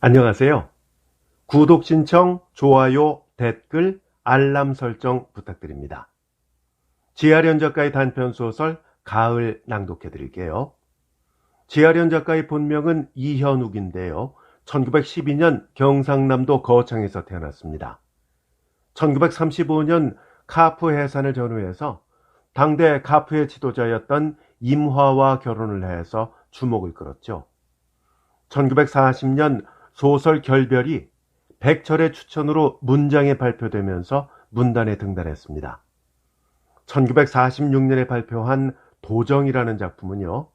안녕하세요. 구독 신청, 좋아요, 댓글, 알람 설정 부탁드립니다. 지하련 작가의 단편소설 가을 낭독해 드릴게요. 지하련 작가의 본명은 이현욱인데요. 1912년 경상남도 거창에서 태어났습니다. 1935년 카프 해산을 전후해서 당대 카프의 지도자였던 임화와 결혼을 해서 주목을 끌었죠. 1940년 소설 결별이 백철의 추천으로 문장에 발표되면서 문단에 등단했습니다. 1946년에 발표한 도정이라는 작품은요,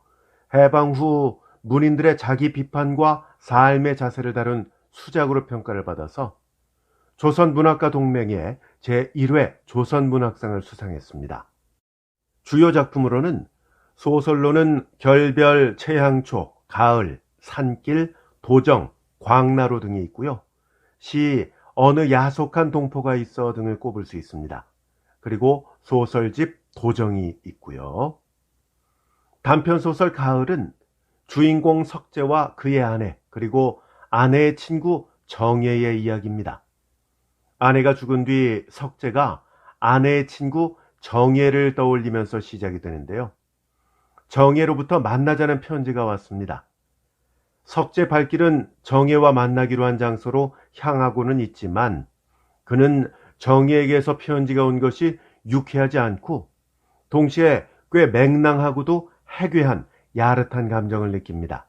해방 후 문인들의 자기 비판과 삶의 자세를 다룬 수작으로 평가를 받아서 조선문학가 동맹의 제1회 조선문학상을 수상했습니다. 주요 작품으로는 소설로는 결별, 채향초, 가을, 산길, 도정, 광나루 등이 있고요. 시 어느 야속한 동포가 있어 등을 꼽을 수 있습니다. 그리고 소설집 도정이 있고요. 단편소설 가을은 주인공 석재와 그의 아내 그리고 아내의 친구 정예의 이야기입니다. 아내가 죽은 뒤 석재가 아내의 친구 정예를 떠올리면서 시작이 되는데요. 정예로부터 만나자는 편지가 왔습니다. 석재 발길은 정예와 만나기로 한 장소로 향하고는 있지만 그는 정예에게서 편지가 온 것이 유쾌하지 않고 동시에 꽤 맹랑하고도 해괴한 야릇한 감정을 느낍니다.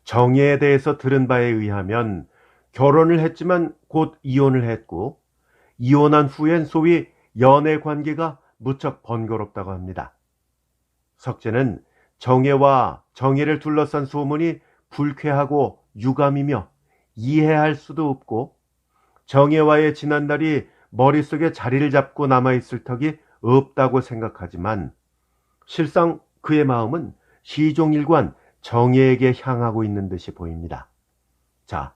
정예에 대해서 들은 바에 의하면 결혼을 했지만 곧 이혼을 했고 이혼한 후엔 소위 연애 관계가 무척 번거롭다고 합니다. 석재는 정예와 정예를 둘러싼 소문이 불쾌하고 유감이며 이해할 수도 없고 정예와의 지난날이 머릿속에 자리를 잡고 남아있을 턱이 없다고 생각하지만 실상 그의 마음은 시종일관 정예에게 향하고 있는 듯이 보입니다. 자,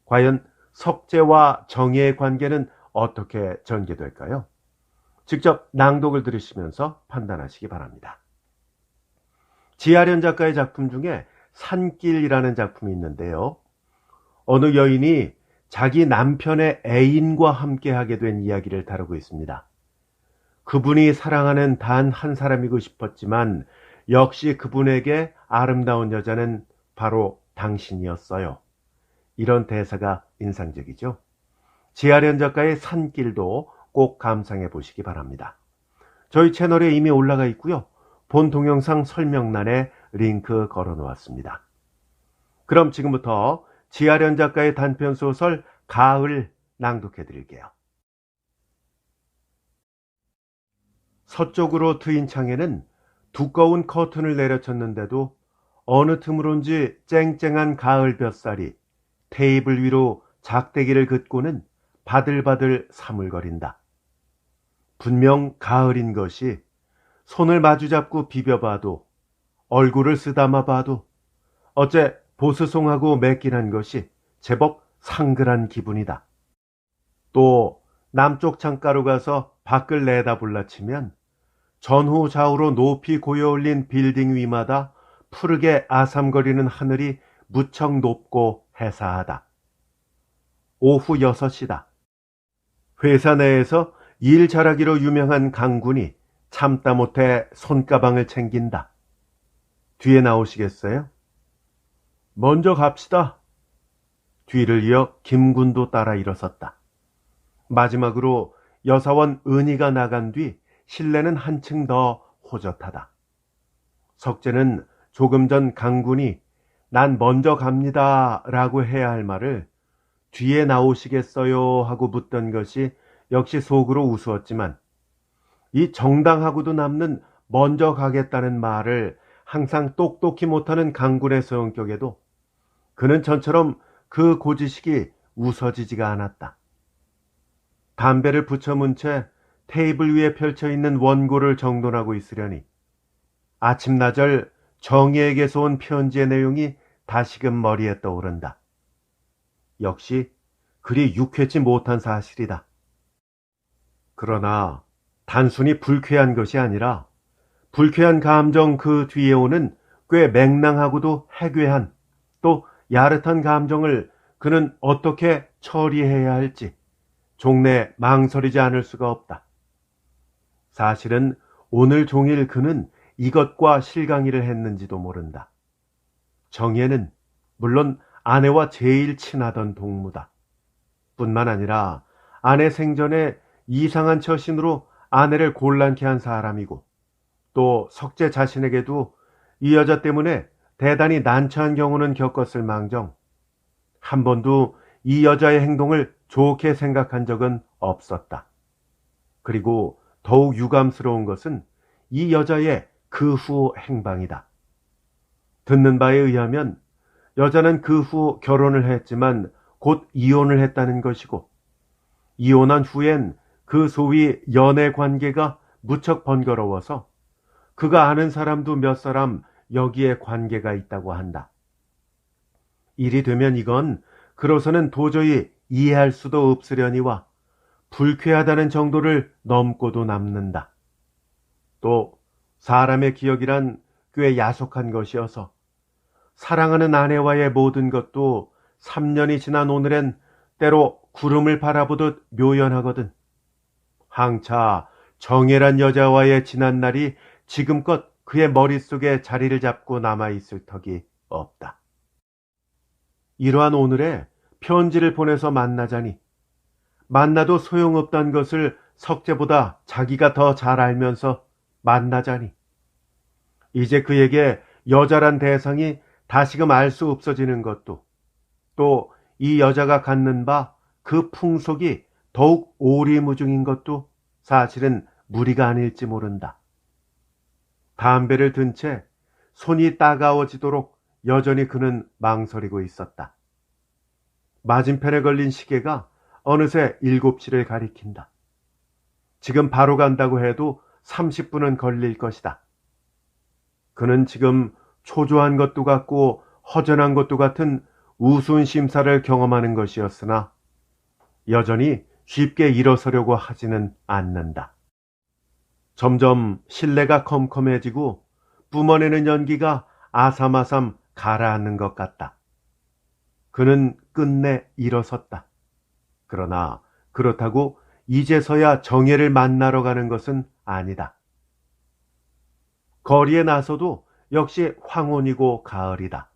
과연 석재와 정예의 관계는 어떻게 전개될까요? 직접 낭독을 들으시면서 판단하시기 바랍니다. 지하련 작가의 작품 중에 산길이라는 작품이 있는데요. 어느 여인이 자기 남편의 애인과 함께하게 된 이야기를 다루고 있습니다. 그분이 사랑하는 단 한 사람이고 싶었지만 역시 그분에게 아름다운 여자는 바로 당신이었어요. 이런 대사가 인상적이죠. 지하련 작가의 산길도 꼭 감상해 보시기 바랍니다. 저희 채널에 이미 올라가 있고요. 본 동영상 설명란에 링크 걸어 놓았습니다. 그럼 지금부터 지하련 작가의 단편소설 가을 낭독해 드릴게요. 서쪽으로 트인 창에는 두꺼운 커튼을 내려쳤는데도 어느 틈으론지 쨍쨍한 가을 볕살이 테이블 위로 작대기를 긋고는 바들바들 사물거린다. 분명 가을인 것이 손을 마주잡고 비벼봐도 얼굴을 쓰다마 봐도 어째 보스송하고 맵긴한 것이 제법 상글한 기분이다. 또 남쪽 창가로 가서 밖을 내다볼라치면 전후 좌우로 높이 고여올린 빌딩 위마다 푸르게 아삼거리는 하늘이 무척 높고 해사하다. 오후 6시다. 회사 내에서 일 잘하기로 유명한 강군이 참다 못해 손가방을 챙긴다. 뒤에 나오시겠어요? 먼저 갑시다. 뒤를 이어 김군도 따라 일어섰다. 마지막으로 여사원 은희가 나간 뒤 실내는 한층 더 호젓하다. 석재는 조금 전 강군이 난 먼저 갑니다 라고 해야 할 말을 뒤에 나오시겠어요 하고 묻던 것이 역시 속으로 우스웠지만 이 정당하고도 남는 먼저 가겠다는 말을 항상 똑똑히 못하는 강군의 성격에도 그는 전처럼 그 고지식이 웃어지지가 않았다. 담배를 붙여문 채 테이블 위에 펼쳐있는 원고를 정돈하고 있으려니 아침나절 정예에게서 온 편지의 내용이 다시금 머리에 떠오른다. 역시 그리 유쾌치 못한 사실이다. 그러나 단순히 불쾌한 것이 아니라 불쾌한 감정 그 뒤에 오는 꽤 맹랑하고도 해괴한 또 야릇한 감정을 그는 어떻게 처리해야 할지 종래 망설이지 않을 수가 없다. 사실은 오늘 종일 그는 이것과 실강이를 했는지도 모른다. 정예는 물론 아내와 제일 친하던 동무다. 뿐만 아니라 아내 생전에 이상한 처신으로 아내를 곤란케 한 사람이고, 또 석재 자신에게도 이 여자 때문에 대단히 난처한 경우는 겪었을 망정 한 번도 이 여자의 행동을 좋게 생각한 적은 없었다. 그리고 더욱 유감스러운 것은 이 여자의 그 후 행방이다. 듣는 바에 의하면 여자는 그 후 결혼을 했지만 곧 이혼을 했다는 것이고, 이혼한 후엔 그 소위 연애 관계가 무척 번거로워서 그가 아는 사람도 몇 사람 여기에 관계가 있다고 한다. 일이 되면 이건 그로서는 도저히 이해할 수도 없으려니와 불쾌하다는 정도를 넘고도 남는다. 또 사람의 기억이란 꽤 야속한 것이어서 사랑하는 아내와의 모든 것도 3년이 지난 오늘엔 때로 구름을 바라보듯 묘연하거든. 항차 정예란 여자와의 지난 날이 지금껏 그의 머릿속에 자리를 잡고 남아있을 턱이 없다. 이러한 오늘에 편지를 보내서 만나자니, 만나도 소용없다는 것을 석재보다 자기가 더 잘 알면서 만나자니, 이제 그에게 여자란 대상이 다시금 알 수 없어지는 것도, 또 이 여자가 갖는 바 그 풍속이 더욱 오리무중인 것도 사실은 무리가 아닐지 모른다. 담배를 든 채 손이 따가워지도록 여전히 그는 망설이고 있었다. 맞은편에 걸린 시계가 어느새 7시를 가리킨다. 지금 바로 간다고 해도 30분은 걸릴 것이다. 그는 지금 초조한 것도 같고 허전한 것도 같은 우스운 심사를 경험하는 것이었으나 여전히 쉽게 일어서려고 하지는 않는다. 점점 실내가 컴컴해지고 뿜어내는 연기가 아삼아삼 가라앉는 것 같다. 그는 끝내 일어섰다. 그러나 그렇다고 이제서야 정예를 만나러 가는 것은 아니다. 거리에 나서도 역시 황혼이고 가을이다.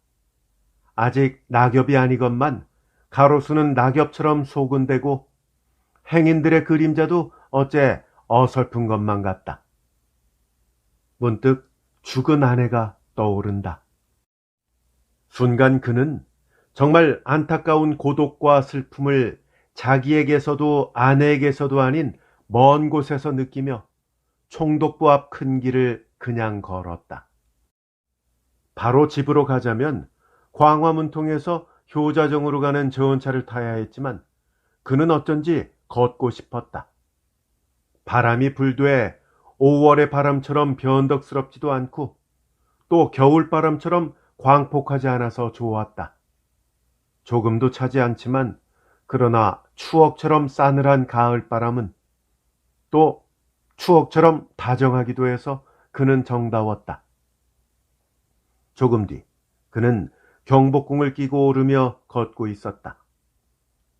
아직 낙엽이 아니건만 가로수는 낙엽처럼 소근되고 행인들의 그림자도 어째 어설픈 것만 같다. 문득 죽은 아내가 떠오른다. 순간 그는 정말 안타까운 고독과 슬픔을 자기에게서도 아내에게서도 아닌 먼 곳에서 느끼며 총독부 앞 큰 길을 그냥 걸었다. 바로 집으로 가자면 광화문 통해서 효자정으로 가는 전차를 타야 했지만 그는 어쩐지 걷고 싶었다. 바람이 불되 5월의 바람처럼 변덕스럽지도 않고 또 겨울바람처럼 광폭하지 않아서 좋았다. 조금도 차지 않지만 그러나 추억처럼 싸늘한 가을바람은 또 추억처럼 다정하기도 해서 그는 정다웠다. 조금 뒤 그는 경복궁을 끼고 오르며 걷고 있었다.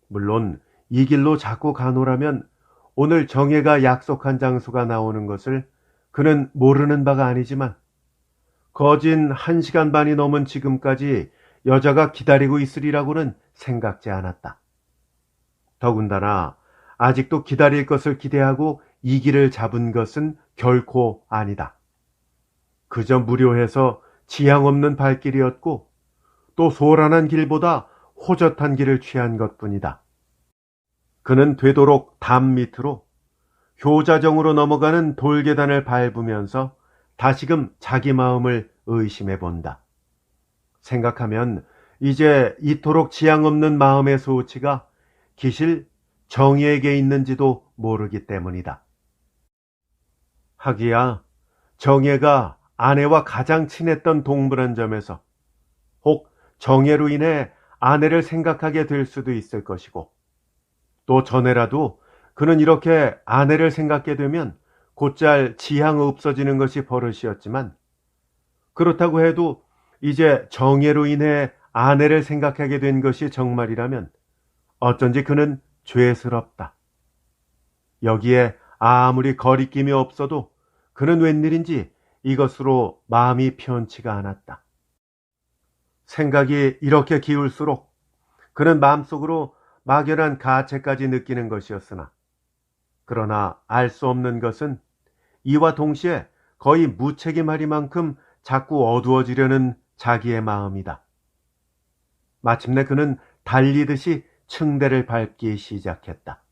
물론 이 길로 자꾸 가노라면 오늘 정예가 약속한 장소가 나오는 것을 그는 모르는 바가 아니지만 거진 1시간 반이 넘은 지금까지 여자가 기다리고 있으리라고는 생각지 않았다. 더군다나 아직도 기다릴 것을 기대하고 이 길을 잡은 것은 결코 아니다. 그저 무료해서 지향 없는 발길이었고 또 소란한 길보다 호젓한 길을 취한 것뿐이다. 그는 되도록 담 밑으로 효자정으로 넘어가는 돌계단을 밟으면서 다시금 자기 마음을 의심해 본다. 생각하면 이제 이토록 지향 없는 마음의 소치가 기실 정예에게 있는지도 모르기 때문이다. 하기야 정예가 아내와 가장 친했던 동물한 점에서 혹 정예로 인해 아내를 생각하게 될 수도 있을 것이고 또 전에라도 그는 이렇게 아내를 생각게 되면 곧잘 지향 없어지는 것이 버릇이었지만 그렇다고 해도 이제 정예로 인해 아내를 생각하게 된 것이 정말이라면 어쩐지 그는 죄스럽다. 여기에 아무리 거리낌이 없어도 그는 웬일인지 이것으로 마음이 편치가 않았다. 생각이 이렇게 기울수록 그는 마음속으로 막연한 가책까지 느끼는 것이었으나, 그러나 알 수 없는 것은 이와 동시에 거의 무책임하리만큼 자꾸 어두워지려는 자기의 마음이다. 마침내 그는 달리듯이 층대를 밟기 시작했다.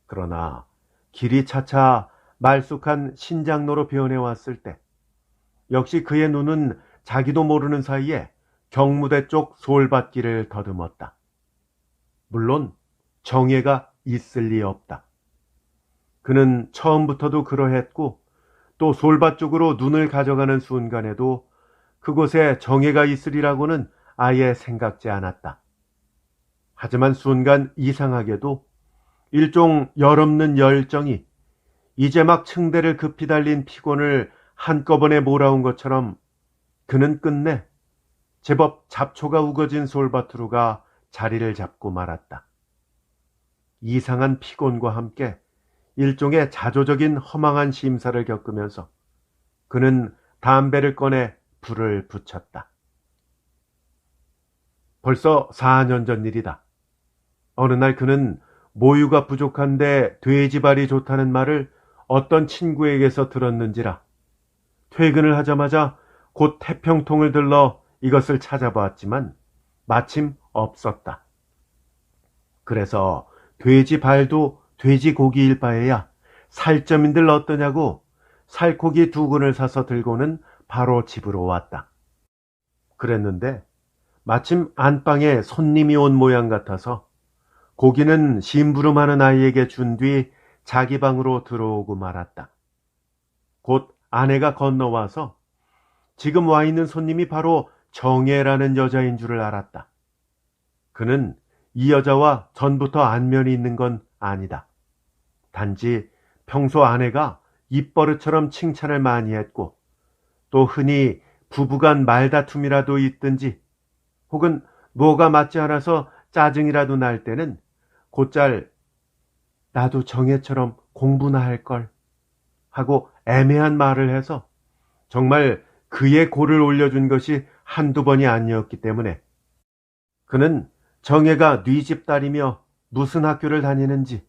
그러나 길이 차차 말쑥한 신장로로 변해왔을 때 역시 그의 눈은 자기도 모르는 사이에 경무대 쪽 솔밭길을 더듬었다. 물론 정예가 있을 리 없다. 그는 처음부터도 그러했고 또 솔밭 쪽으로 눈을 가져가는 순간에도 그곳에 정예가 있으리라고는 아예 생각지 않았다. 하지만 순간 이상하게도 일종 열없는 열정이 이제 막 층대를 급히 달린 피곤을 한꺼번에 몰아온 것처럼 그는 끝내 제법 잡초가 우거진 솔밭으로 가 자리를 잡고 말았다. 이상한 피곤과 함께 일종의 자조적인 허망한 심사를 겪으면서 그는 담배를 꺼내 불을 붙였다. 벌써 4년 전 일이다. 어느 날 그는 모유가 부족한데 돼지발이 좋다는 말을 어떤 친구에게서 들었는지라 퇴근을 하자마자 곧 태평통을 들러 이것을 찾아보았지만 마침 없었다. 그래서 돼지발도 돼지고기일 바에야 살점인들 어떠냐고 살코기 2근을 사서 들고는 바로 집으로 왔다. 그랬는데 마침 안방에 손님이 온 모양 같아서 고기는 심부름하는 아이에게 준 뒤 자기 방으로 들어오고 말았다. 곧 아내가 건너와서 지금 와 있는 손님이 바로 정예라는 여자인 줄을 알았다. 그는 이 여자와 전부터 안면이 있는 건 아니다. 단지 평소 아내가 입버릇처럼 칭찬을 많이 했고 또 흔히 부부간 말다툼이라도 있든지 혹은 뭐가 맞지 않아서 짜증이라도 날 때는 곧잘 나도 정예처럼 공부나 할걸 하고 애매한 말을 해서 정말 그의 골을 올려준 것이 한두 번이 아니었기 때문에 그는 정예가 네 집 딸이며 무슨 학교를 다니는지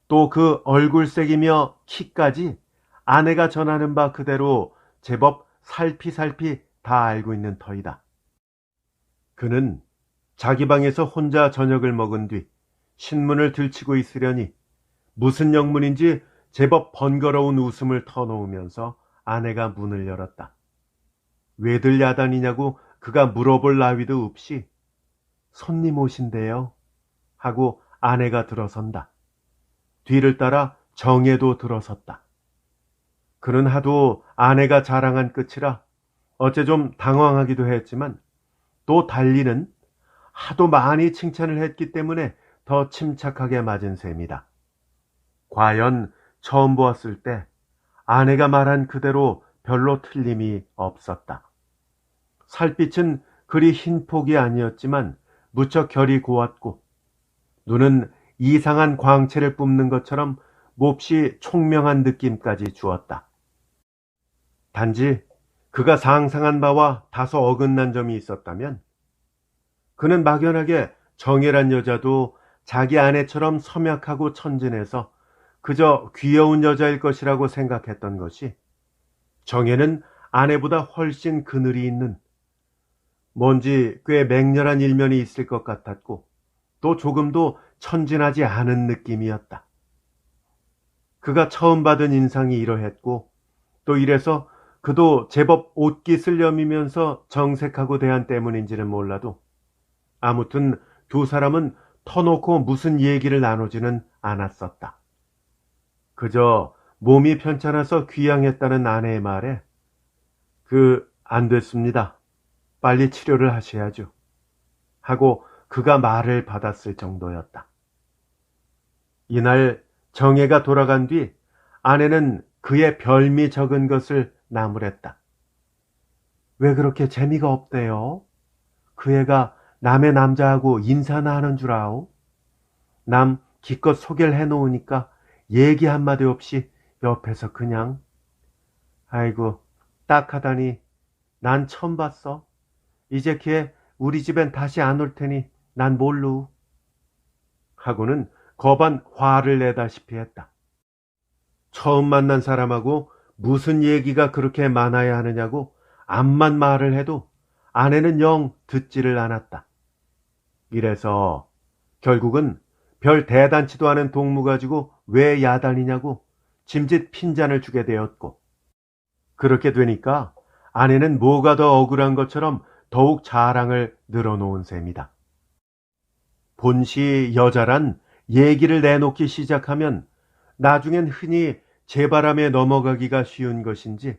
또 그 얼굴색이며 키까지 아내가 전하는 바 그대로 제법 살피살피 다 알고 있는 터이다. 그는 자기 방에서 혼자 저녁을 먹은 뒤 신문을 들치고 있으려니 무슨 영문인지 제법 번거로운 웃음을 터놓으면서 아내가 문을 열었다. 왜들 야단이냐고 그가 물어볼 나위도 없이 손님 오신대요 하고 아내가 들어선다. 뒤를 따라 정예도 들어섰다. 그는 하도 아내가 자랑한 끝이라 어째 좀 당황하기도 했지만 또 달리는 하도 많이 칭찬을 했기 때문에 더 침착하게 맞은 셈이다. 과연 처음 보았을 때 아내가 말한 그대로 별로 틀림이 없었다. 살빛은 그리 흰 폭이 아니었지만 무척 결이 고왔고 눈은 이상한 광채를 뿜는 것처럼 몹시 총명한 느낌까지 주었다. 단지 그가 상상한 바와 다소 어긋난 점이 있었다면 그는 막연하게 정예란 여자도 자기 아내처럼 섬약하고 천진해서 그저 귀여운 여자일 것이라고 생각했던 것이 정예는 아내보다 훨씬 그늘이 있는 뭔지 꽤 맹렬한 일면이 있을 것 같았고 또 조금도 천진하지 않은 느낌이었다. 그가 처음 받은 인상이 이러했고 또 이래서 그도 제법 옷기 쓸렴이면서 정색하고 대한 때문인지는 몰라도 아무튼 두 사람은 터놓고 무슨 얘기를 나누지는 않았었다. 그저 몸이 편찮아서 귀향했다는 아내의 말에 안 됐습니다. 빨리 치료를 하셔야죠. 하고 그가 말을 받았을 정도였다. 이날 정예가 돌아간 뒤 아내는 그의 별미 적은 것을 나무랬다. 왜 그렇게 재미가 없대요? 그 애가 남의 남자하고 인사나 하는 줄 아오? 남 기껏 소개를 해놓으니까 얘기 한마디 없이 옆에서 그냥. 아이고, 딱하다니 난 처음 봤어. 이제 걔 우리 집엔 다시 안 올 테니 난 몰루. 하고는 거반 화를 내다시피 했다. 처음 만난 사람하고 무슨 얘기가 그렇게 많아야 하느냐고 암만 말을 해도 아내는 영 듣지를 않았다. 이래서 결국은 별 대단치도 않은 동무 가지고 왜 야단이냐고 짐짓 핀잔을 주게 되었고, 그렇게 되니까 아내는 뭐가 더 억울한 것처럼 더욱 자랑을 늘어놓은 셈이다. 본시 여자란 얘기를 내놓기 시작하면 나중엔 흔히 제바람에 넘어가기가 쉬운 것인지,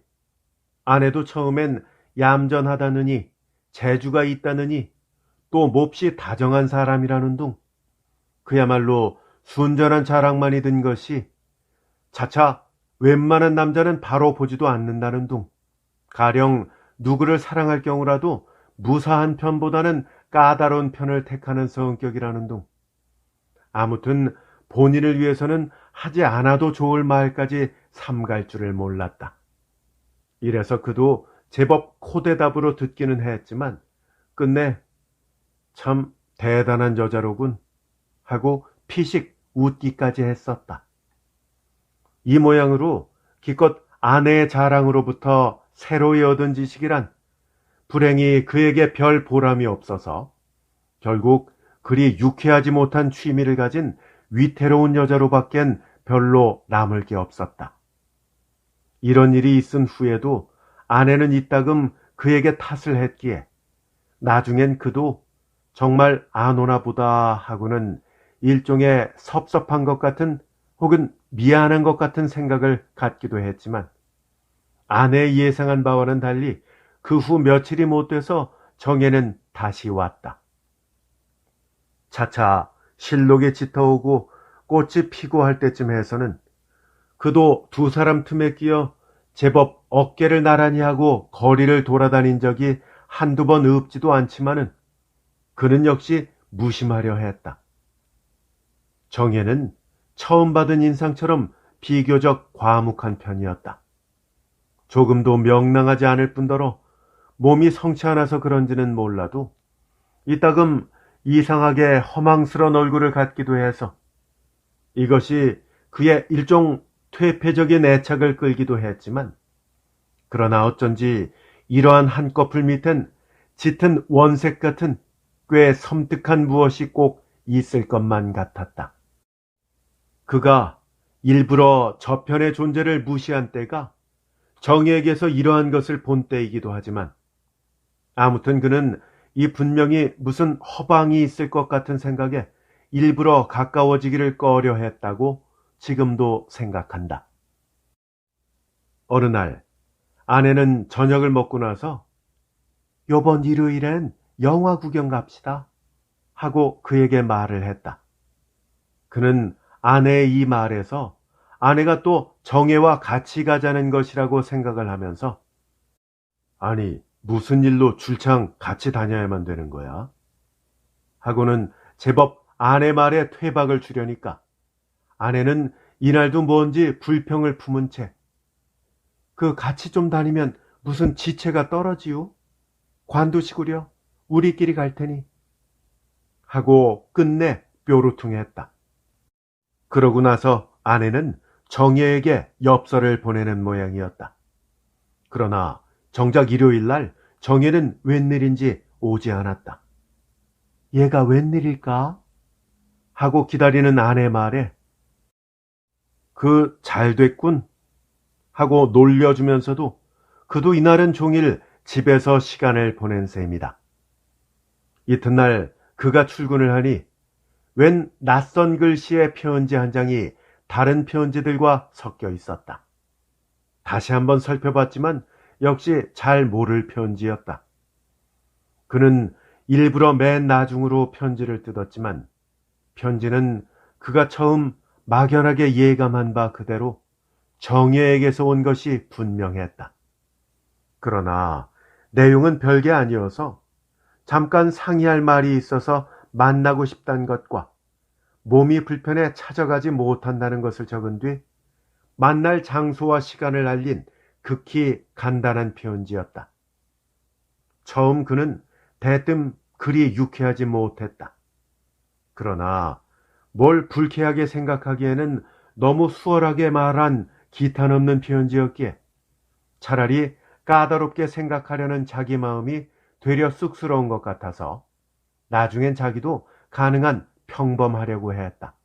아내도 처음엔 얌전하다느니 재주가 있다느니 또 몹시 다정한 사람이라는 둥, 그야말로 순전한 자랑만이 든 것이 차차 웬만한 남자는 바로 보지도 않는다는 둥, 가령 누구를 사랑할 경우라도 무사한 편보다는 까다로운 편을 택하는 성격이라는 둥, 아무튼 본인을 위해서는 하지 않아도 좋을 말까지 삼갈 줄을 몰랐다. 이래서 그도 제법 코대답으로 듣기는 했지만 끝내 참 대단한 여자로군 하고 피식 웃기까지 했었다. 이 모양으로 기껏 아내의 자랑으로부터 새로이 얻은 지식이란 불행히 그에게 별 보람이 없어서 결국 그리 유쾌하지 못한 취미를 가진 위태로운 여자로밖엔 별로 남을 게 없었다. 이런 일이 있은 후에도 아내는 이따금 그에게 탓을 했기에 나중엔 그도 정말 안 오나 보다 하고는 일종의 섭섭한 것 같은 혹은 미안한 것 같은 생각을 갖기도 했지만, 아내의 예상한 바와는 달리 그 후 며칠이 못 돼서 정혜는 다시 왔다. 차차 실록이 짙어오고 꽃이 피고 할 때쯤 해서는 그도 두 사람 틈에 끼어 제법 어깨를 나란히 하고 거리를 돌아다닌 적이 한두 번 없지도 않지만은 그는 역시 무심하려 했다. 정혜는 처음 받은 인상처럼 비교적 과묵한 편이었다. 조금도 명랑하지 않을 뿐더러 몸이 성치 않아서 그런지는 몰라도 이따금 이상하게 허망스러운 얼굴을 갖기도 해서 이것이 그의 일종 퇴폐적인 애착을 끌기도 했지만, 그러나 어쩐지 이러한 한꺼풀 밑엔 짙은 원색 같은 꽤 섬뜩한 무엇이 꼭 있을 것만 같았다. 그가 일부러 저편의 존재를 무시한 때가 정혜에게서 이러한 것을 본 때이기도 하지만, 아무튼 그는 이 분명히 무슨 허방이 있을 것 같은 생각에 일부러 가까워지기를 꺼려 했다고 지금도 생각한다. 어느 날 아내는 저녁을 먹고 나서 요번 일요일엔 영화 구경 갑시다 하고 그에게 말을 했다. 그는 아내의 이 말에서 아내가 또 정혜와 같이 가자는 것이라고 생각을 하면서, 아니 무슨 일로 출장 같이 다녀야만 되는 거야? 하고는 제법 아내 말에 퇴박을 주려니까 아내는 이날도 뭔지 불평을 품은 채, 그 같이 좀 다니면 무슨 지체가 떨어지요? 관두시구려 우리끼리 갈 테니 하고 끝내 뾰루퉁했다. 그러고 나서 아내는 정혜에게 엽서를 보내는 모양이었다. 그러나 정작 일요일 날 정혜는 웬일인지 오지 않았다. 얘가 웬일일까? 하고 기다리는 아내 말에 그 잘됐군 하고 놀려주면서도 그도 이날은 종일 집에서 시간을 보낸 셈이다. 이튿날 그가 출근을 하니 웬 낯선 글씨의 편지 한 장이 다른 편지들과 섞여 있었다. 다시 한번 살펴봤지만 역시 잘 모를 편지였다. 그는 일부러 맨 나중으로 편지를 뜯었지만 편지는 그가 처음 막연하게 예감한 바 그대로 정혜에게서 온 것이 분명했다. 그러나 내용은 별게 아니어서 잠깐 상의할 말이 있어서 만나고 싶다는 것과 몸이 불편해 찾아가지 못한다는 것을 적은 뒤 만날 장소와 시간을 알린 극히 간단한 편지였다. 처음 그는 대뜸 그리 유쾌하지 못했다. 그러나 뭘 불쾌하게 생각하기에는 너무 수월하게 말한 기탄 없는 편지였기에 차라리 까다롭게 생각하려는 자기 마음이 되려 쑥스러운 것 같아서 나중엔 자기도 가능한 평범하려고 했다.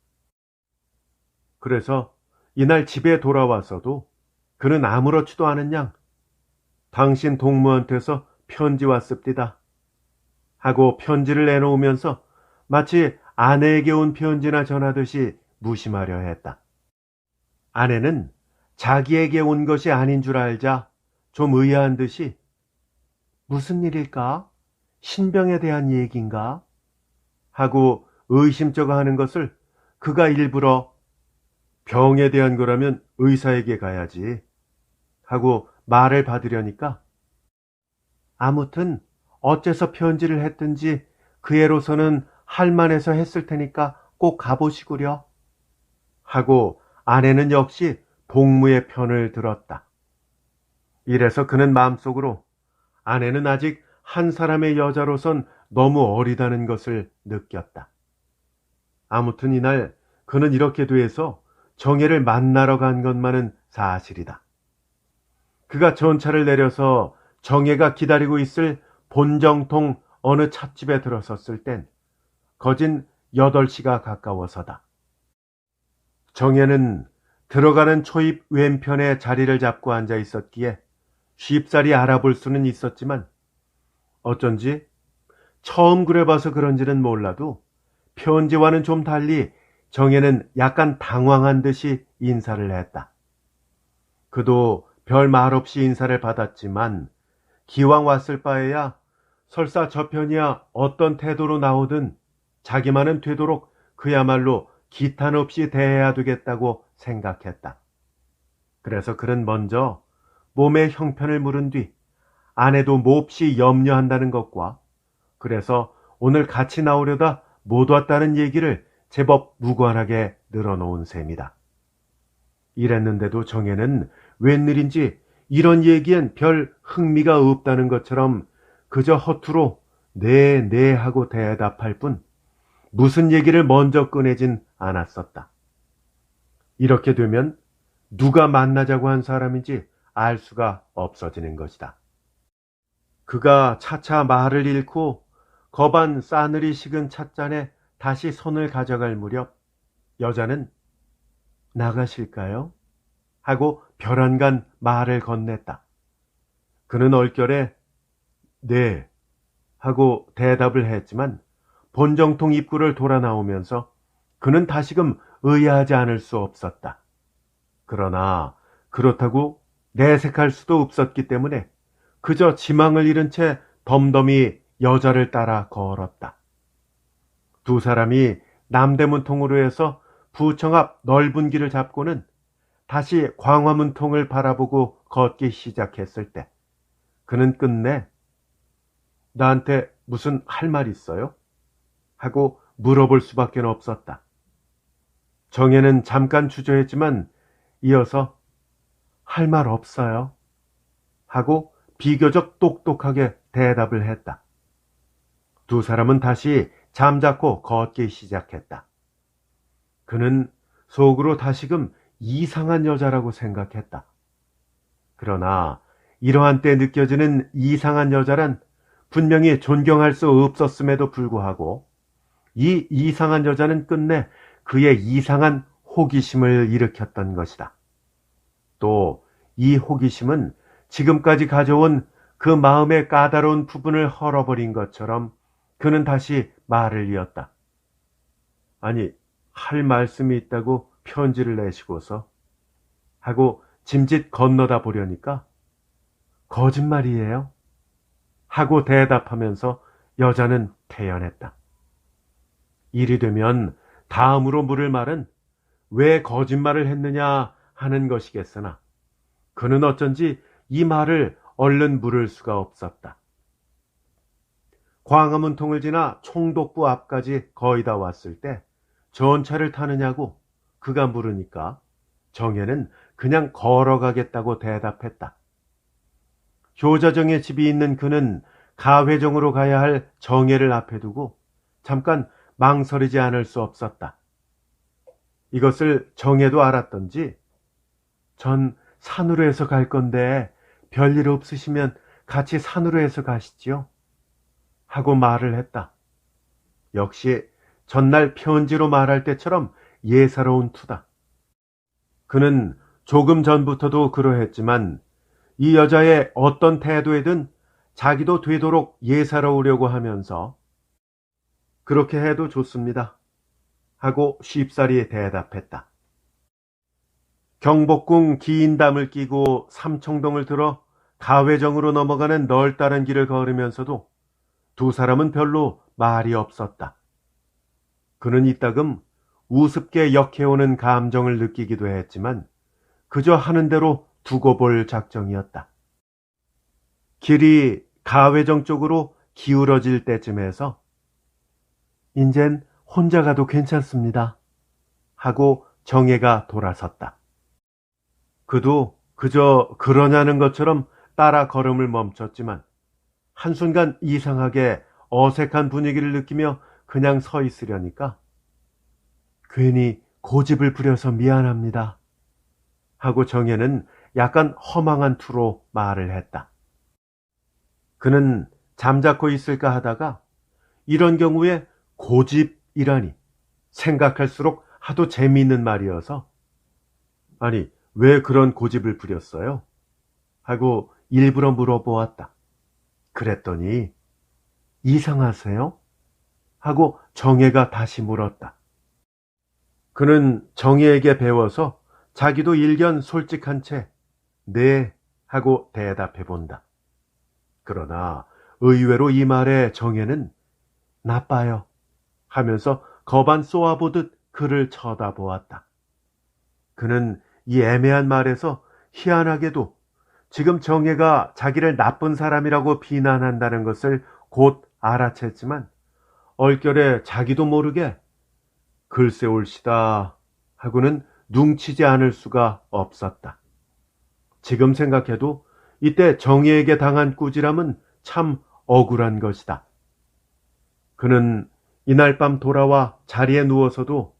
그래서 이날 집에 돌아와서도 그는 아무렇지도 않은 양 당신 동무한테서 편지 왔습니다 하고 편지를 내놓으면서 마치 아내에게 온 편지나 전하듯이 무심하려 했다. 아내는 자기에게 온 것이 아닌 줄 알자 좀 의아한 듯이 무슨 일일까? 신병에 대한 얘기인가? 하고 의심쩍어 하는 것을 그가 일부러 병에 대한 거라면 의사에게 가야지 하고 말을 받으려니까 아무튼 어째서 편지를 했든지 그 애로서는 할만해서 했을 테니까 꼭 가보시구려 하고 아내는 역시 동무의 편을 들었다. 이래서 그는 마음속으로 아내는 아직 한 사람의 여자로선 너무 어리다는 것을 느꼈다. 아무튼 이날 그는 이렇게 돼서 정혜를 만나러 간 것만은 사실이다. 그가 전차를 내려서 정혜가 기다리고 있을 본정통 어느 찻집에 들어섰을 땐 거진 8시가 가까워서다. 정혜는 들어가는 초입 왼편에 자리를 잡고 앉아 있었기에 쉽사리 알아볼 수는 있었지만 어쩐지 처음 그래봐서 그런지는 몰라도 편지와는 좀 달리 정혜는 약간 당황한 듯이 인사를 했다. 그도 별 말 없이 인사를 받았지만 기왕 왔을 바에야 설사 저편이야 어떤 태도로 나오든 자기만은 되도록 그야말로 기탄 없이 대해야 되겠다고 생각했다. 그래서 그는 먼저 몸의 형편을 물은 뒤 아내도 몹시 염려한다는 것과 그래서 오늘 같이 나오려다 못 왔다는 얘기를 제법 무관하게 늘어놓은 셈이다. 이랬는데도 정혜는 웬일인지 이런 얘기엔 별 흥미가 없다는 것처럼 그저 허투루 네 하고 대답할 뿐 무슨 얘기를 먼저 꺼내진 않았었다. 이렇게 되면 누가 만나자고 한 사람인지 알 수가 없어지는 것이다. 그가 차차 말을 잃고 거반 싸늘히 식은 찻잔에 다시 손을 가져갈 무렵 여자는 나가실까요? 하고 벼랑간 말을 건넸다. 그는 얼결에 네 하고 대답을 했지만 본정통 입구를 돌아 나오면서 그는 다시금 의아하지 않을 수 없었다. 그러나 그렇다고 내색할 수도 없었기 때문에 그저 지망을 잃은 채 덤덤히 여자를 따라 걸었다. 두 사람이 남대문통으로 해서 부청 앞 넓은 길을 잡고는 다시 광화문통을 바라보고 걷기 시작했을 때 그는 끝내 나한테 무슨 할 말 있어요? 하고 물어볼 수밖에 없었다. 정혜는 잠깐 주저했지만 이어서 할 말 없어요 하고 비교적 똑똑하게 대답을 했다. 두 사람은 다시 잠자코 걷기 시작했다. 그는 속으로 다시금 이상한 여자라고 생각했다. 그러나 이러한 때 느껴지는 이상한 여자란 분명히 존경할 수 없었음에도 불구하고 이 이상한 여자는 끝내 그의 이상한 호기심을 일으켰던 것이다. 또 이 호기심은 지금까지 가져온 그 마음의 까다로운 부분을 헐어버린 것처럼 그는 다시 말을 이었다. 아니, 할 말씀이 있다고 편지를 내시고서 하고 짐짓 건너다 보려니까 거짓말이에요 하고 대답하면서 여자는 태연했다. 이리 되면 다음으로 물을 말은 왜 거짓말을 했느냐 하는 것이겠으나 그는 어쩐지 이 말을 얼른 물을 수가 없었다. 광화문통을 지나 총독부 앞까지 거의 다 왔을 때 전차를 타느냐고 그가 물으니까 정예는 그냥 걸어가겠다고 대답했다. 효자정의 집이 있는 그는 가회정으로 가야 할 정예를 앞에 두고 잠깐 망설이지 않을 수 없었다. 이것을 정예도 알았던지 전 산으로 해서 갈 건데 별일 없으시면 같이 산으로 해서 가시지요? 하고 말을 했다. 역시 전날 편지로 말할 때처럼 예사로운 투다. 그는 조금 전부터도 그러했지만 이 여자의 어떤 태도에든 자기도 되도록 예사로우려고 하면서 그렇게 해도 좋습니다. 하고 쉽사리 대답했다. 경복궁 긴 담을 끼고 삼청동을 들어 가회정으로 넘어가는 널따른 길을 걸으면서도 두 사람은 별로 말이 없었다. 그는 이따금 우습게 역해오는 감정을 느끼기도 했지만 그저 하는 대로 두고 볼 작정이었다. 길이 가회정 쪽으로 기울어질 때쯤에서 인젠 혼자 가도 괜찮습니다. 하고 정예가 돌아섰다. 그도 그저 그러냐는 것처럼 따라 걸음을 멈췄지만 한순간 이상하게 어색한 분위기를 느끼며 그냥 서 있으려니까 괜히 고집을 부려서 미안합니다. 하고 정예는 약간 허망한 투로 말을 했다. 그는 잠자코 있을까 하다가 이런 경우에 고집이라니 생각할수록 하도 재미있는 말이어서 아니 왜 그런 고집을 부렸어요? 하고 일부러 물어보았다. 그랬더니 이상하세요? 하고 정예가 다시 물었다. 그는 정예에게 배워서 자기도 일견 솔직한 채 네 하고 대답해 본다. 그러나 의외로 이 말에 정예는 나빠요 하면서 거반 쏘아보듯 그를 쳐다보았다. 그는 이 애매한 말에서 희한하게도 지금 정예가 자기를 나쁜 사람이라고 비난한다는 것을 곧 알아챘지만 얼결에 자기도 모르게 글쎄 옳시다 하고는 뭉치지 않을 수가 없었다. 지금 생각해도 이때 정예에게 당한 꾸지람은 참 억울한 것이다. 그는 이날 밤 돌아와 자리에 누워서도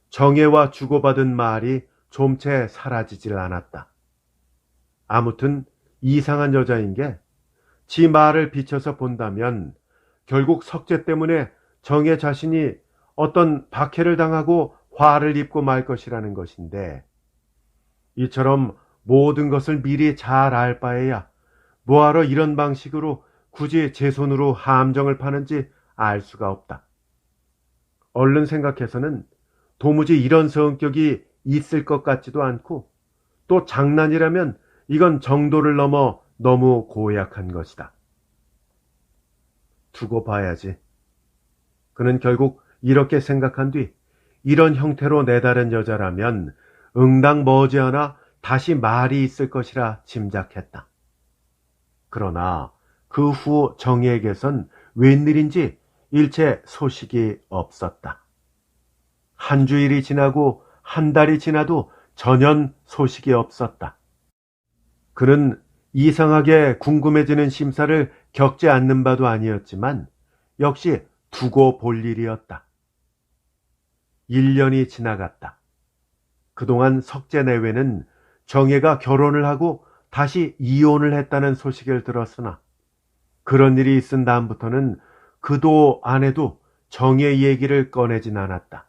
정예와 주고받은 말이 좀 채 사라지질 않았다. 아무튼 이상한 여자인 게 지 말을 비춰서 본다면 결국 석재 때문에 정예 자신이 어떤 박해를 당하고 화를 입고 말 것이라는 것인데 이처럼 모든 것을 미리 잘 알 바에야 뭐하러 이런 방식으로 굳이 제 손으로 함정을 파는지 알 수가 없다. 얼른 생각해서는 도무지 이런 성격이 있을 것 같지도 않고 또 장난이라면 이건 정도를 넘어 너무 고약한 것이다. 두고 봐야지. 그는 결국 이렇게 생각한 뒤 이런 형태로 내다른 여자라면 응당 머지않아 다시 말이 있을 것이라 짐작했다. 그러나 그 후 정예에게선 웬일인지 일체 소식이 없었다. 한 주일이 지나고 한 달이 지나도 전혀 소식이 없었다. 그는 이상하게 궁금해지는 심사를 겪지 않는 바도 아니었지만 역시 두고 볼 일이었다. 1년이 지나갔다. 그동안 석재 내외는 정예가 결혼을 하고 다시 이혼을 했다는 소식을 들었으나 그런 일이 있은 다음부터는 그도 아내도 정예 얘기를 꺼내진 않았다.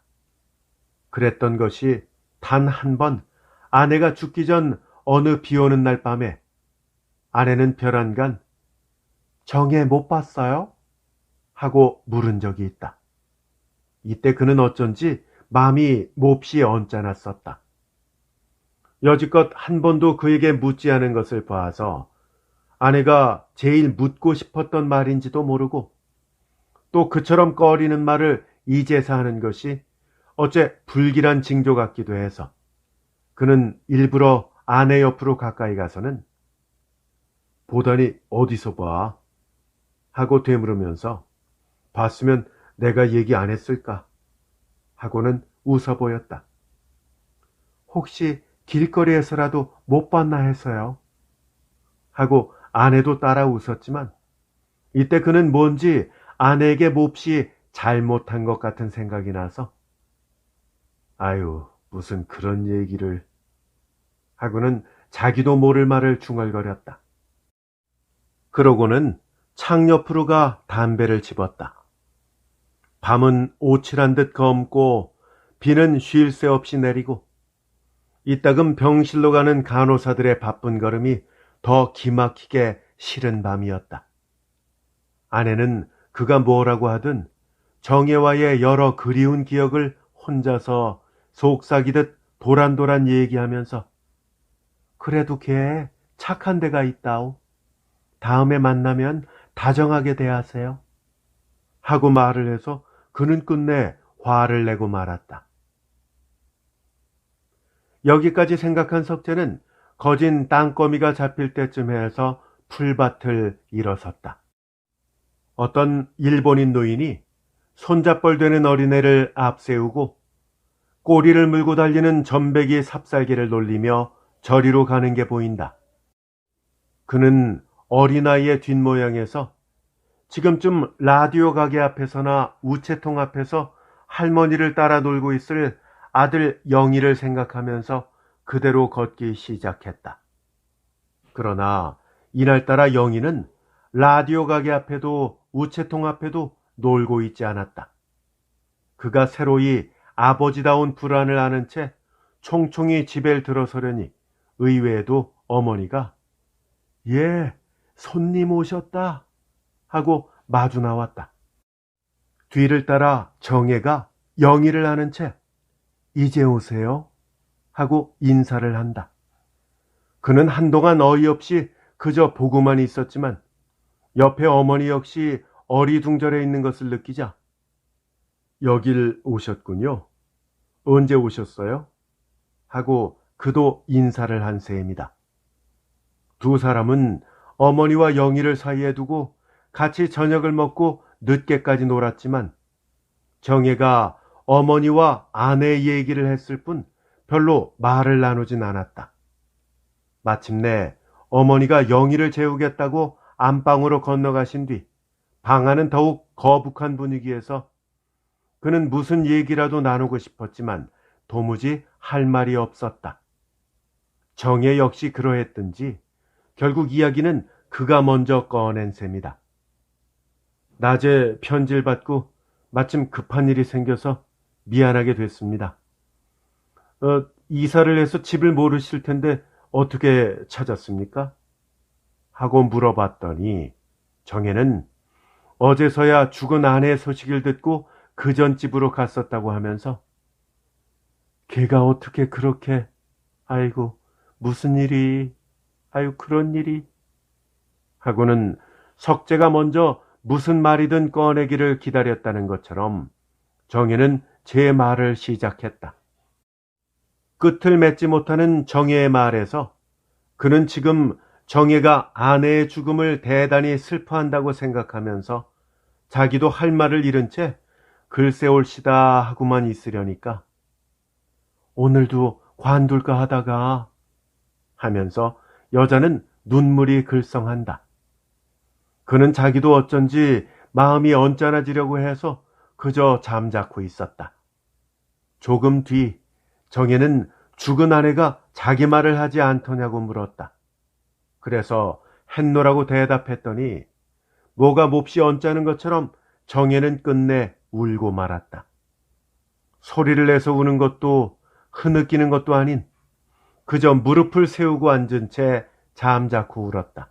그랬던 것이 단 한 번 아내가 죽기 전 어느 비 오는 날 밤에 아내는 별안간 정예 못 봤어요? 하고 물은 적이 있다. 이때 그는 어쩐지 마음이 몹시 언짢았었다. 여지껏 한 번도 그에게 묻지 않은 것을 봐서 아내가 제일 묻고 싶었던 말인지도 모르고 또 그처럼 꺼리는 말을 이제서 하는 것이 어째 불길한 징조 같기도 해서 그는 일부러 아내 옆으로 가까이 가서는 보다니 어디서 봐? 하고 되물으면서 봤으면 내가 얘기 안 했을까 하고는 웃어 보였다. 혹시 길거리에서라도 못 봤나 해서요. 하고 아내도 따라 웃었지만 이때 그는 뭔지 아내에게 몹시 잘못한 것 같은 생각이 나서 아유, 무슨 그런 얘기를 하고는 자기도 모를 말을 중얼거렸다. 그러고는 창 옆으로 가 담배를 집었다. 밤은 오칠한 듯 검고 비는 쉴 새 없이 내리고 이따금 병실로 가는 간호사들의 바쁜 걸음이 더 기막히게 싫은 밤이었다. 아내는 그가 뭐라고 하든 정혜와의 여러 그리운 기억을 혼자서 속삭이듯 도란도란 얘기하면서 그래도 걔 착한 데가 있다오. 다음에 만나면 다정하게 대하세요. 하고 말을 해서 그는 끝내 화를 내고 말았다. 여기까지 생각한 석재는 거진 땅거미가 잡힐 때쯤 해서 풀밭을 일어섰다. 어떤 일본인 노인이 손잡벌 되는 어린애를 앞세우고 꼬리를 물고 달리는 전배기 삽살개를 놀리며 저리로 가는 게 보인다. 그는 어린아이의 뒷모양에서 지금쯤 라디오 가게 앞에서나 우체통 앞에서 할머니를 따라 놀고 있을 아들 영희를 생각하면서 그대로 걷기 시작했다. 그러나 이날따라 영희는 라디오 가게 앞에도 우체통 앞에도 놀고 있지 않았다. 그가 새로이 아버지다운 불안을 아는 채 총총히 집에 들어서려니 의외에도 어머니가 예, 손님 오셨다 하고 마주 나왔다. 뒤를 따라 정혜가 영희를 아는 채 이제 오세요 하고 인사를 한다. 그는 한동안 어이없이 그저 보고만 있었지만 옆에 어머니 역시 어리둥절해 있는 것을 느끼자 여길 오셨군요. 언제 오셨어요? 하고 그도 인사를 한 셈이다. 두 사람은 어머니와 영희를 사이에 두고 같이 저녁을 먹고 늦게까지 놀았지만 정혜가 어머니와 아내 얘기를 했을 뿐 별로 말을 나누진 않았다. 마침내 어머니가 영희를 재우겠다고 안방으로 건너가신 뒤 방안은 더욱 거북한 분위기에서 그는 무슨 얘기라도 나누고 싶었지만 도무지 할 말이 없었다. 정혜 역시 그러했든지 결국 이야기는 그가 먼저 꺼낸 셈이다. 낮에 편지를 받고 마침 급한 일이 생겨서 미안하게 됐습니다. 이사를 해서 집을 모르실 텐데 어떻게 찾았습니까? 하고 물어봤더니 정혜는 어제서야 죽은 아내의 소식을 듣고 그 전 집으로 갔었다고 하면서 걔가 어떻게 그렇게 아이고 무슨 일이 아유 그런 일이 하고는 석재가 먼저 무슨 말이든 꺼내기를 기다렸다는 것처럼 정혜는 제 말을 시작했다. 끝을 맺지 못하는 정혜의 말에서 그는 지금 정혜가 아내의 죽음을 대단히 슬퍼한다고 생각하면서 자기도 할 말을 잃은 채 글쎄 올시다 하고만 있으려니까 오늘도 관둘까 하다가 하면서 여자는 눈물이 글썽한다. 그는 자기도 어쩐지 마음이 언짢아지려고 해서 그저 잠자코 있었다. 조금 뒤 정혜는 죽은 아내가 자기 말을 하지 않더냐고 물었다. 그래서 했노라고 대답했더니 뭐가 몹시 언짢은 것처럼 정혜는 끝내 울고 말았다. 소리를 내서 우는 것도 흐느끼는 것도 아닌 그저 무릎을 세우고 앉은 채 잠자코 울었다.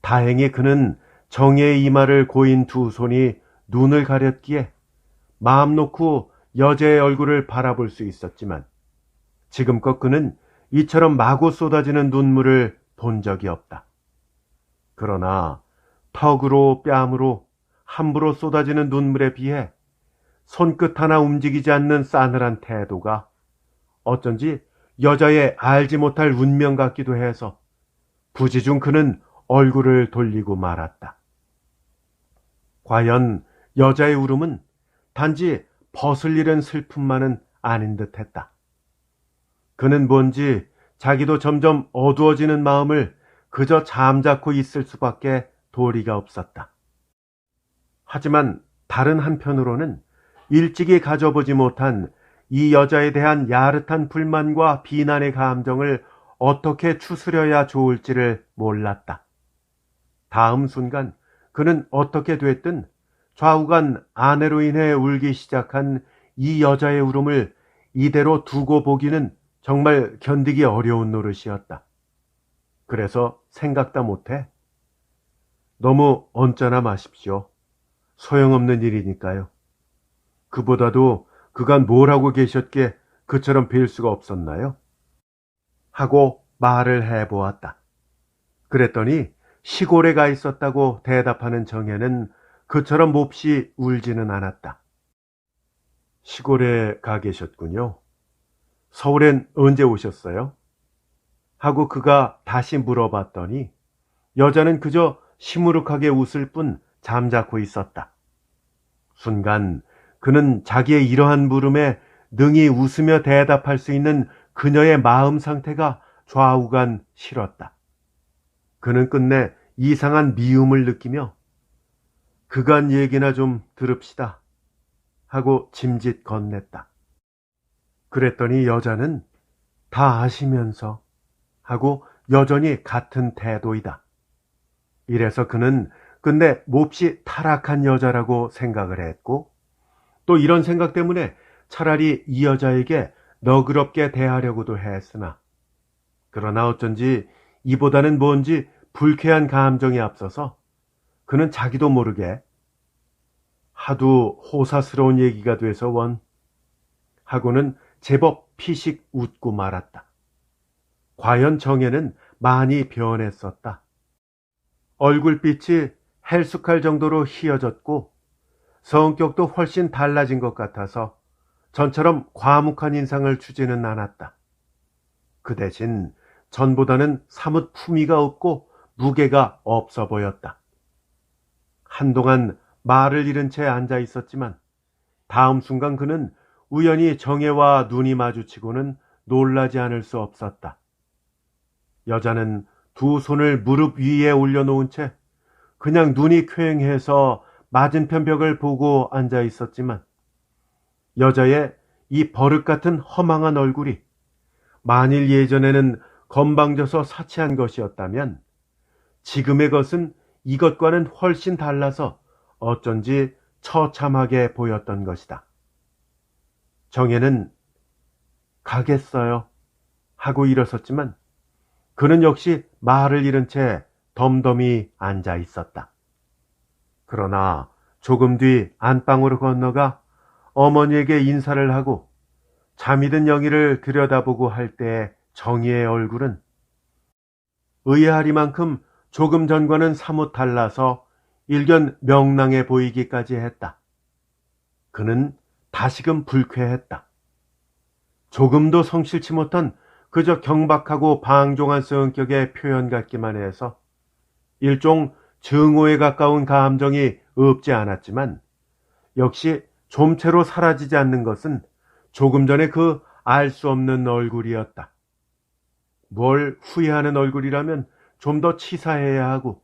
다행히 그는 정혜의 이마를 고인 두 손이 눈을 가렸기에 마음 놓고 여자의 얼굴을 바라볼 수 있었지만 지금껏 그는 이처럼 마구 쏟아지는 눈물을 본 적이 없다. 그러나 턱으로 뺨으로 함부로 쏟아지는 눈물에 비해 손끝 하나 움직이지 않는 싸늘한 태도가 어쩐지 여자의 알지 못할 운명 같기도 해서 부지중 그는 얼굴을 돌리고 말았다. 과연 여자의 울음은 단지 벗을 잃은 슬픔만은 아닌 듯했다. 그는 뭔지 자기도 점점 어두워지는 마음을 그저 잠자코 있을 수밖에 도리가 없었다. 하지만 다른 한편으로는 일찍이 가져보지 못한 이 여자에 대한 야릇한 불만과 비난의 감정을 어떻게 추스려야 좋을지를 몰랐다. 다음 순간 그는 어떻게 됐든 좌우간 아내로 인해 울기 시작한 이 여자의 울음을 이대로 두고 보기는 정말 견디기 어려운 노릇이었다. 그래서 생각다 못해 너무 언짢아 마십시오. 소용없는 일이니까요. 그보다도 그간 뭘 하고 계셨기에 그처럼 뵐 수가 없었나요? 하고 말을 해보았다. 그랬더니 시골에 가 있었다고 대답하는 정혜는 그처럼 몹시 울지는 않았다. 시골에 가 계셨군요. 서울엔 언제 오셨어요? 하고 그가 다시 물어봤더니 여자는 그저 시무룩하게 웃을 뿐 잠자코 있었다. 순간 그는 자기의 이러한 물음에 능히 웃으며 대답할 수 있는 그녀의 마음 상태가 좌우간 싫었다. 그는 끝내 이상한 미움을 느끼며 그간 얘기나 좀 들읍시다 하고 짐짓 건넸다. 그랬더니 여자는 다 아시면서 하고 여전히 같은 태도이다. 이래서 그는 끝내 몹시 타락한 여자라고 생각을 했고 또 이런 생각 때문에 차라리 이 여자에게 너그럽게 대하려고도 했으나 그러나 어쩐지 이보다는 뭔지 불쾌한 감정이 앞서서 그는 자기도 모르게 하도 호사스러운 얘기가 돼서 원 하고는 제법 피식 웃고 말았다. 과연 정혜는 많이 변했었다. 얼굴빛이 헬쑥할 정도로 희어졌고 성격도 훨씬 달라진 것 같아서 전처럼 과묵한 인상을 주지는 않았다. 그 대신 전보다는 사뭇 품위가 없고 무게가 없어 보였다. 한동안 말을 잃은 채 앉아 있었지만 다음 순간 그는 우연히 정혜와 눈이 마주치고는 놀라지 않을 수 없었다. 여자는 두 손을 무릎 위에 올려놓은 채 그냥 눈이 퀭해서 맞은편 벽을 보고 앉아 있었지만 여자의 이 버릇 같은 허망한 얼굴이 만일 예전에는 건방져서 사치한 것이었다면 지금의 것은 이것과는 훨씬 달라서 어쩐지 처참하게 보였던 것이다. 정혜는 가겠어요 하고 일어섰지만 그는 역시 말을 잃은 채 덤덤히 앉아 있었다. 그러나 조금 뒤 안방으로 건너가 어머니에게 인사를 하고 잠이 든 영희를 들여다보고 할 때 정희의 얼굴은 의아하리만큼 조금 전과는 사뭇 달라서 일견 명랑해 보이기까지 했다. 그는 다시금 불쾌했다. 조금도 성실치 못한 그저 경박하고 방종한 성격의 표현 같기만 해서 일종 증오에 가까운 감정이 없지 않았지만 역시 좀채로 사라지지 않는 것은 조금 전에 그 알 수 없는 얼굴이었다. 뭘 후회하는 얼굴이라면 좀 더 치사해야 하고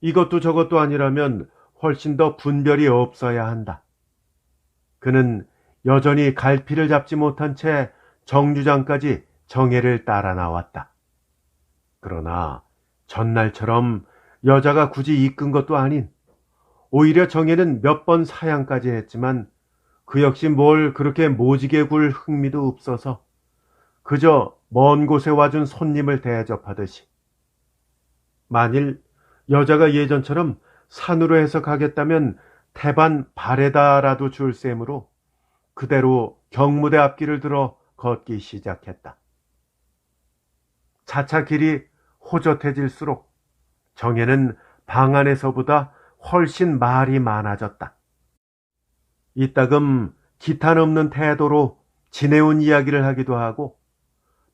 이것도 저것도 아니라면 훨씬 더 분별이 없어야 한다. 그는 여전히 갈피를 잡지 못한 채 정류장까지 정혜를 따라 나왔다. 그러나 전날처럼 여자가 굳이 이끈 것도 아닌 오히려 정혜는 몇 번 사양까지 했지만 그 역시 뭘 그렇게 모지게 굴 흥미도 없어서 그저 먼 곳에 와준 손님을 대접하듯이 만일 여자가 예전처럼 산으로 해서 가겠다면 태반 발에다라도 줄 셈으로 그대로 경무대 앞길을 들어 걷기 시작했다. 차차 길이 호젓해질수록 정혜는 방 안에서보다 훨씬 말이 많아졌다. 이따금 기탄 없는 태도로 지내온 이야기를 하기도 하고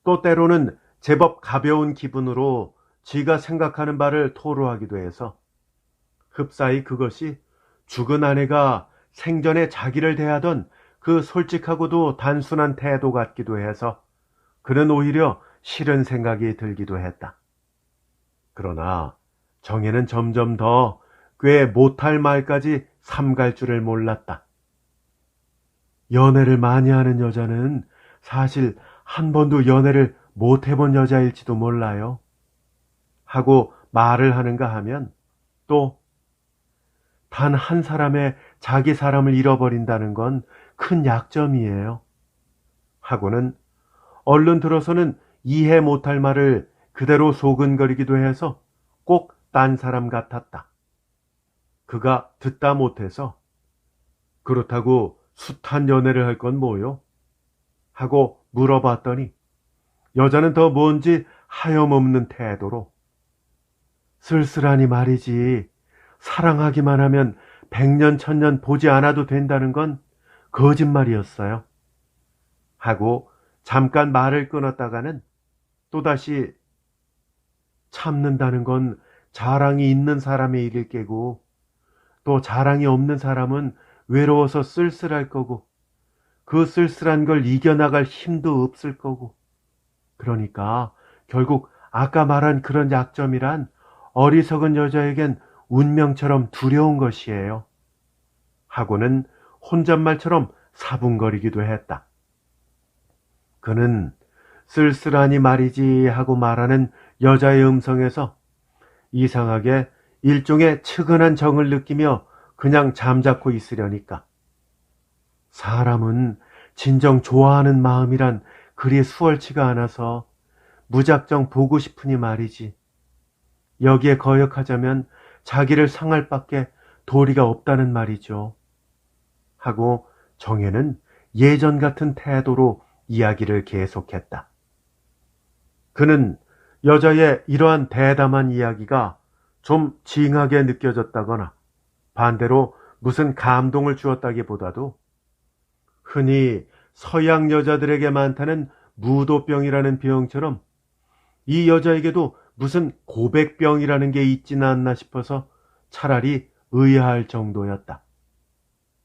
또 때로는 제법 가벼운 기분으로 지가 생각하는 바를 토로하기도 해서 흡사히 그것이 죽은 아내가 생전에 자기를 대하던 그 솔직하고도 단순한 태도 같기도 해서 그는 오히려 싫은 생각이 들기도 했다. 그러나 정혜는 점점 더 꽤 못할 말까지 삼갈 줄을 몰랐다. 연애를 많이 하는 여자는 사실 한 번도 연애를 못 해본 여자일지도 몰라요. 하고 말을 하는가 하면 또 단 한 사람의 자기 사람을 잃어버린다는 건 큰 약점이에요. 하고는 얼른 들어서는 이해 못할 말을 그대로 소근거리기도 해서 꼭 딴 사람 같았다. 그가 듣다 못해서 그렇다고 숱한 연애를 할 건 뭐요? 하고 물어봤더니 여자는 더 뭔지 하염없는 태도로 쓸쓸하니 말이지 사랑하기만 하면 백년 천년 보지 않아도 된다는 건 거짓말이었어요. 하고 잠깐 말을 끊었다가는 또다시 참는다는 건 자랑이 있는 사람의 일일 게고 또 자랑이 없는 사람은 외로워서 쓸쓸할 거고 그 쓸쓸한 걸 이겨나갈 힘도 없을 거고 그러니까 결국 아까 말한 그런 약점이란 어리석은 여자에겐 운명처럼 두려운 것이에요. 하고는 혼잣말처럼 사분거리기도 했다. 그는 쓸쓸하니 말이지 하고 말하는 여자의 음성에서 이상하게 일종의 측은한 정을 느끼며 그냥 잠자코 있으려니까 사람은 진정 좋아하는 마음이란 그리 수월치가 않아서 무작정 보고 싶으니 말이지. 여기에 거역하자면 자기를 상할 밖에 도리가 없다는 말이죠. 하고 정혜는 예전 같은 태도로 이야기를 계속했다. 그는 여자의 이러한 대담한 이야기가 좀 징하게 느껴졌다거나 반대로 무슨 감동을 주었다기보다도 흔히 서양 여자들에게 많다는 무도병이라는 병처럼 이 여자에게도 무슨 고백병이라는 게 있지는 않나 싶어서 차라리 의아할 정도였다.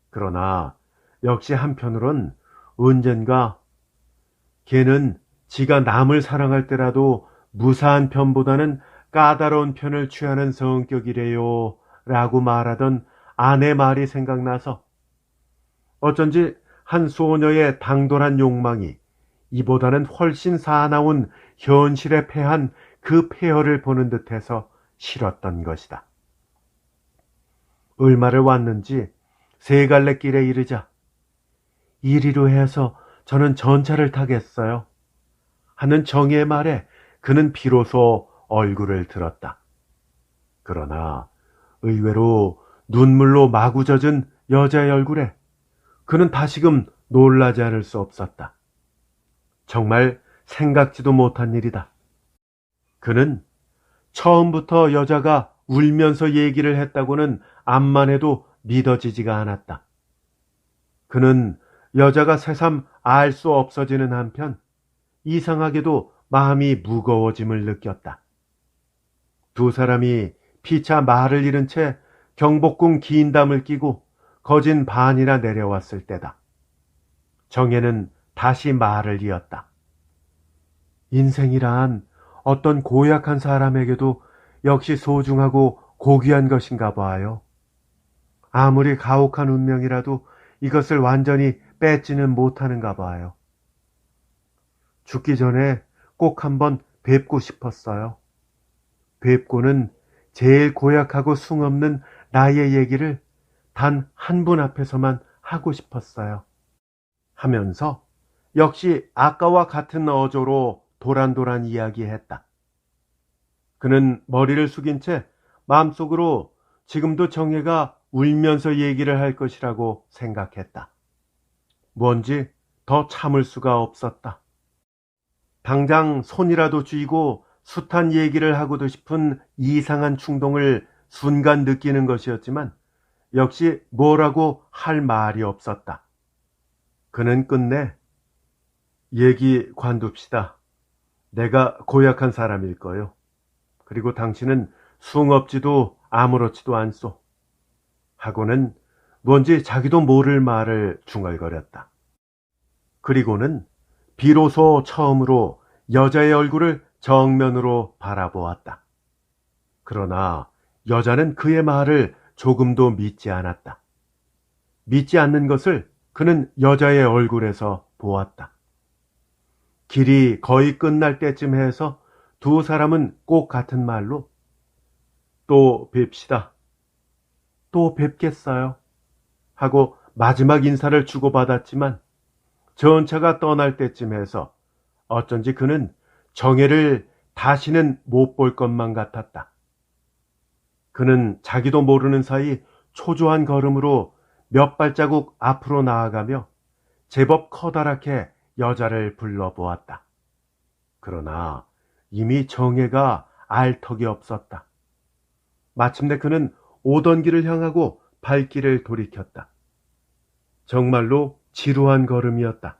그러나 역시 한편으론 언젠가 걔는 지가 남을 사랑할 때라도 무사한 편보다는 까다로운 편을 취하는 성격이래요 라고 말하던 아내 말이 생각나서 어쩐지 한 소녀의 당돌한 욕망이 이보다는 훨씬 사나운 현실에 패한 그 폐허를 보는 듯해서 싫었던 것이다. 얼마를 왔는지 세 갈래 길에 이르자 이리로 해서 저는 전차를 타겠어요. 하는 정의의 말에 그는 비로소 얼굴을 들었다. 그러나 의외로 눈물로 마구 젖은 여자의 얼굴에 그는 다시금 놀라지 않을 수 없었다. 정말 생각지도 못한 일이다. 그는 처음부터 여자가 울면서 얘기를 했다고는 암만 해도 믿어지지가 않았다. 그는 여자가 새삼 알 수 없어지는 한편 이상하게도 마음이 무거워짐을 느꼈다. 두 사람이 피차 말을 잃은 채 경복궁 긴 담을 끼고 거진 반이나 내려왔을 때다. 정혜는 다시 말을 이었다. 인생이란 어떤 고약한 사람에게도 역시 소중하고 고귀한 것인가 봐요. 아무리 가혹한 운명이라도 이것을 완전히 뺏지는 못하는가 봐요. 죽기 전에 꼭 한번 뵙고 싶었어요. 뵙고는 제일 고약하고 숭없는 나의 얘기를 단 한 분 앞에서만 하고 싶었어요. 하면서 역시 아까와 같은 어조로 도란도란 이야기했다. 그는 머리를 숙인 채 마음속으로 지금도 정혜가 울면서 얘기를 할 것이라고 생각했다. 뭔지 더 참을 수가 없었다. 당장 손이라도 쥐고 숱한 얘기를 하고도 싶은 이상한 충동을 순간 느끼는 것이었지만 역시 뭐라고 할 말이 없었다. 그는 끝내 얘기 관둡시다. 내가 고약한 사람일 거요. 그리고 당신은 숭 없지도 아무렇지도 않소. 하고는 뭔지 자기도 모를 말을 중얼거렸다. 그리고는 비로소 처음으로 여자의 얼굴을 정면으로 바라보았다. 그러나 여자는 그의 말을 조금도 믿지 않았다. 믿지 않는 것을 그는 여자의 얼굴에서 보았다. 길이 거의 끝날 때쯤 해서 두 사람은 꼭 같은 말로 또 뵙시다. 또 뵙겠어요. 하고 마지막 인사를 주고받았지만 전차가 떠날 때쯤 해서 어쩐지 그는 정혜를 다시는 못 볼 것만 같았다. 그는 자기도 모르는 사이 초조한 걸음으로 몇 발자국 앞으로 나아가며 제법 커다랗게 여자를 불러보았다. 그러나 이미 정혜가 알 턱이 없었다. 마침내 그는 오던 길을 향하고 발길을 돌이켰다. 정말로 지루한 걸음이었다.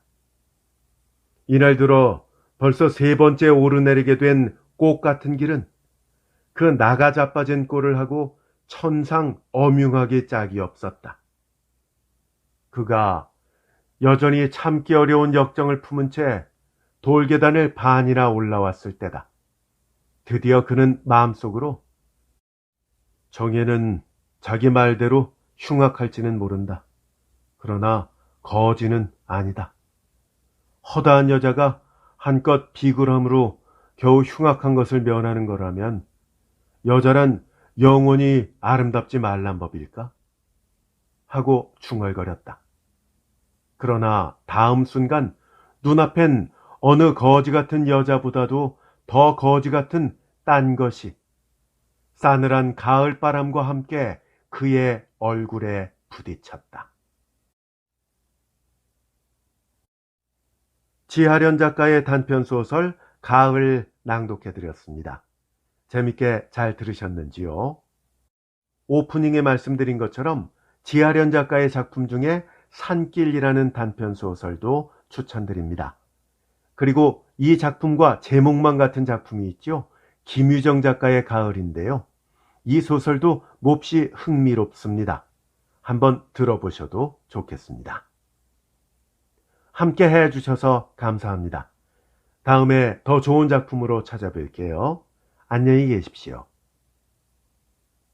이날 들어 벌써 세 번째 오르내리게 된 꽃 같은 길은 그 나가 자빠진 꼴을 하고 천상 엄흉하기 짝이 없었다. 그가 여전히 참기 어려운 역정을 품은 채 돌계단을 반이나 올라왔을 때다. 드디어 그는 마음속으로 정혜는 자기 말대로 흉악할지는 모른다. 그러나 거지는 아니다. 허다한 여자가 한껏 비굴함으로 겨우 흉악한 것을 면하는 거라면 여자란 영원히 아름답지 말란 법일까? 하고 중얼거렸다. 그러나 다음 순간 눈앞엔 어느 거지 같은 여자보다도 더 거지 같은 딴 것이 싸늘한 가을바람과 함께 그의 얼굴에 부딪혔다. 지하련 작가의 단편소설 가을 낭독해드렸습니다. 재밌게 잘 들으셨는지요? 오프닝에 말씀드린 것처럼 지하련 작가의 작품 중에 산길이라는 단편소설도 추천드립니다. 그리고 이 작품과 제목만 같은 작품이 있죠. 김유정 작가의 가을인데요. 이 소설도 몹시 흥미롭습니다. 한번 들어보셔도 좋겠습니다. 함께 해주셔서 감사합니다. 다음에 더 좋은 작품으로 찾아뵐게요. 안녕히 계십시오.